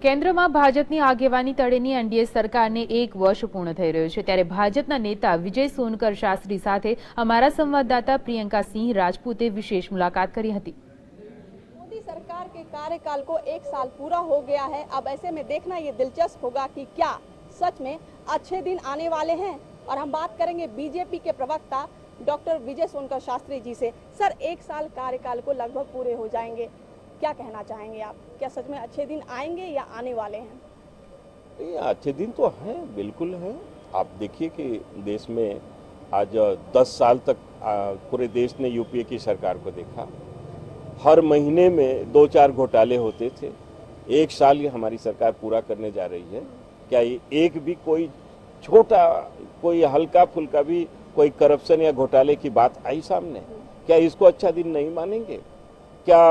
કેન્દ્રમાં ભાજપની આગેવાની તળેની એનડીએ સરકારને 1 વર્ષ પૂર્ણ થઈ રહ્યું છે ત્યારે ભાજપના નેતા વિજય સોનકર શાસ્ત્રી સાથે અમારા સંવાદદાતા પ્રિયંકા સિંહ રાજપૂતે વિશેષ मुलाकात કરી હતી। मोदी सरकार के कार्यकाल को 1 साल पूरा हो गया है। अब ऐसे में देखना ये दिलचस्प होगा कि क्या सच में अच्छे दिन आने वाले हैं। और हम बात करेंगे बीजेपी के प्रवक्ता डॉक्टर विजय सोनकर शास्त्री जी से। सर, 1 साल कार्यकाल को लगभग पूरे हो जाएंगे, क्या कहना चाहेंगे आप? क्या सच में अच्छे दिन आएंगे या आने वाले हैं? अच्छे दिन तो हैं, बिल्कुल हैं। आप देखिए कि देश में आज 10 साल तक पूरे देश ने यूपीए की सरकार को देखा। हर महीने में 2-4 घोटाले होते थे। 1 साल ये हमारी सरकार पूरा करने जा रही है। क्या ये एक भी कोई छोटा, कोई हल्का फुल्का भी कोई करप्शन या घोटाले की बात आई सामने? क्या इसको अच्छा दिन नहीं मानेंगे? क्या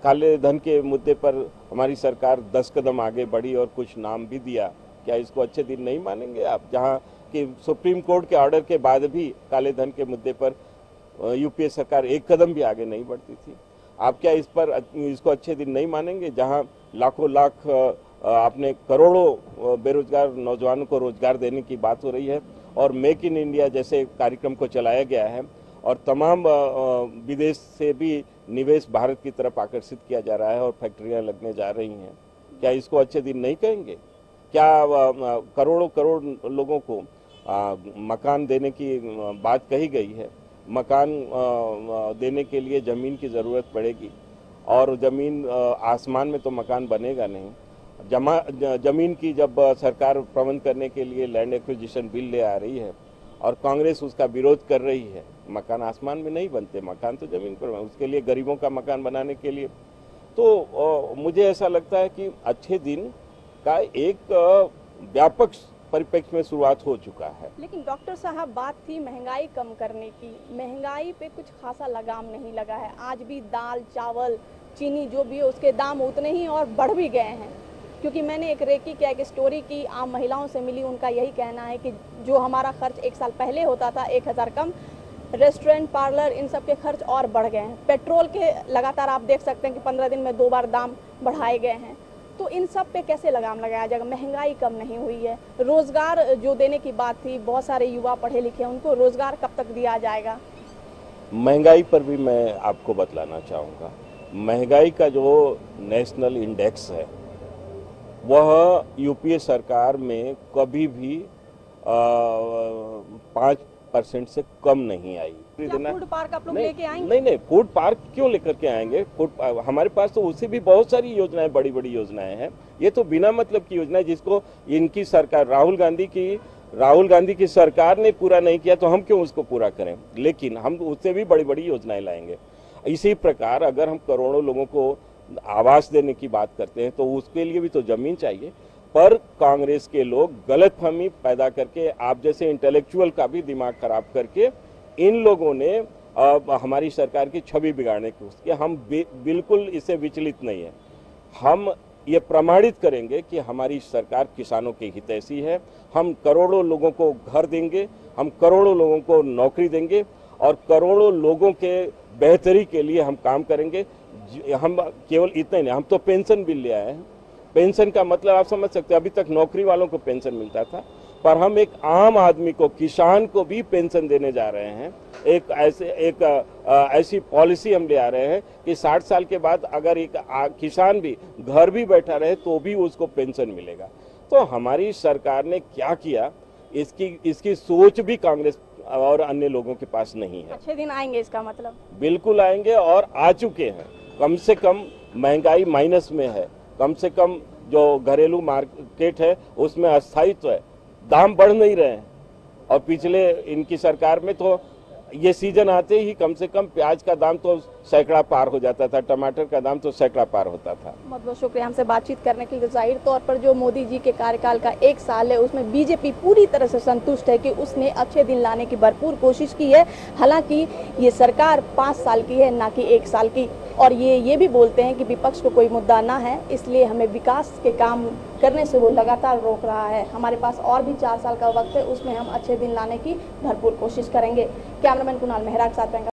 काले धन के मुद्दे पर हमारी सरकार 10 कदम आगे बढ़ी और कुछ नाम भी दिया? क्या इसको अच्छे दिन नहीं मानेंगे आप? जहां कि सुप्रीम कोर्ट के ऑर्डर के बाद भी काले धन के मुद्दे पर यूपीए सरकार 1 कदम भी आगे नहीं बढ़ती थी। आप क्या इसको अच्छे दिन नहीं मानेंगे? जहां लाखों लाख आपने करोड़ों बेरोजगार नौजवानों को रोजगार देने की बात हो रही है और मेक इन इंडिया जैसे कार्यक्रम को चलाया गया है और तमाम विदेश से भी निवेश भारत की तरफ आकर्षित किया जा रहा है और फैक्ट्रियां लगने जा रही हैं। क्या इसको अच्छे दिन नहीं कहेंगे? क्या करोड़ों करोड़ लोगों को मकान देने की बात कही गई है? मकान देने के लिए ज़मीन की ज़रूरत पड़ेगी और ज़मीन आसमान में तो मकान बनेगा नहीं। ज़मीन की जब सरकार प्रबंध करने के लिए लैंड एक्विजिशन बिल ले आ रही है और कांग्रेस उसका विरोध कर रही है, मकान आसमान में नहीं बनते, मकान तो ज़मीन पर, उसके लिए गरीबों का मकान बनाने के लिए तो मुझे ऐसा लगता है कि अच्छे दिन का एक व्यापक परिप्रेक्ष्य में शुरुआत हो चुका है। लेकिन डॉक्टर साहब, बात थी महंगाई कम करने की। महंगाई पे कुछ खासा लगाम नहीं लगा है। आज भी दाल, चावल, चीनी जो भी है उसके दाम उतने ही और बढ़ भी गए हैं। क्योंकि मैंने एक रेकी क्या एक स्टोरी की आम महिलाओं से मिली, उनका यही कहना है कि जो हमारा खर्च 1 साल पहले होता था 1000 कम, रेस्टोरेंट, पार्लर, इन सब के खर्च और बढ़ गए हैं। पेट्रोल के लगातार आप देख सकते हैं कि 15 दिन में 2 बार दाम बढ़ाए गए हैं। तो इन सब पे कैसे लगाम लगाया जाएगा? महंगाई कम नहीं हुई है। रोजगार जो देने की बात थी, बहुत सारे युवा पढ़े लिखे हैं, उनको रोजगार कब तक दिया जाएगा? महंगाई पर भी मैं आपको बतलाना चाहूँगा। महंगाई का जो नेशनल इंडेक्स है वह यूपीए सरकार में कभी भी 5% से कम नहीं आई। फूड पार्क आप लोग लेके आएंगे? नहीं, फूड पार्क क्यों लेकर के आएंगे? हमारे पास तो उससे भी बहुत सारी योजनाएं, बड़ी बड़ी योजनाएं हैं। ये तो बिना मतलब की योजना है जिसको इनकी सरकार, राहुल गांधी की सरकार ने पूरा नहीं किया तो हम क्यों उसको पूरा करें? लेकिन हम उससे भी बड़ी बड़ी योजनाएं लाएंगे। इसी प्रकार अगर हम करोड़ों लोगों को आवास देने की बात करते हैं तो उसके लिए भी तो जमीन चाहिए। पर कांग्रेस के लोग गलतफहमी पैदा करके, आप जैसे इंटेलेक्चुअल का भी दिमाग खराब करके, इन लोगों ने हमारी सरकार की छवि बिगाड़ने की कोशिश की। हम बिल्कुल इससे विचलित नहीं है। हम ये प्रमाणित करेंगे कि हमारी सरकार किसानों के हितैषी है। हम करोड़ों लोगों को घर देंगे, हम करोड़ों लोगों को नौकरी देंगे और करोड़ों लोगों के बेहतरी के लिए हम काम करेंगे। हम केवल इतना ही नहीं, हम तो पेंशन बिल ले आए हैं। पेंशन का मतलब आप समझ सकते हैं, अभी तक नौकरी वालों को पेंशन मिलता था, पर हम एक आम आदमी को, किसान को भी पेंशन देने जा रहे हैं। ऐसी पॉलिसी हम ले आ रहे हैं कि 60 साल के बाद अगर एक किसान भी घर भी बैठा रहे तो भी उसको पेंशन मिलेगा। तो हमारी सरकार ने क्या किया, इसकी सोच भी कांग्रेस और अन्य लोगों के पास नहीं है। अच्छे दिन आएंगे इसका मतलब? बिल्कुल आएंगे और आ चुके हैं। कम से कम महंगाई माइनस में है, कम से कम जो घरेलू मार्केट है उसमें अस्थायित्व है, दाम बढ़ नहीं रहे हैं। और पिछले इनकी सरकार में तो ये सीजन आते ही कम से कम प्याज का दाम तो सैकड़ा पार हो जाता था, टमाटर का दाम तो सैकड़ा पार होता था। बहुत बहुत शुक्रिया हमसे बातचीत करने के लिए। जाहिर तौर पर जो मोदी जी के कार्यकाल का 1 साल है उसमें बीजेपी पूरी तरह से संतुष्ट है कि उसने अच्छे दिन लाने की भरपूर कोशिश की है। हालांकि ये सरकार 5 साल की है, ना कि 1 साल की। और ये भी बोलते हैं कि विपक्ष को कोई मुद्दा ना है, इसलिए हमें विकास के काम करने से वो लगातार रोक रहा है। हमारे पास और भी 4 साल का वक्त है, उसमें हम अच्छे दिन लाने की भरपूर कोशिश करेंगे। कैमरामैन कुणाल मेहरा के साथ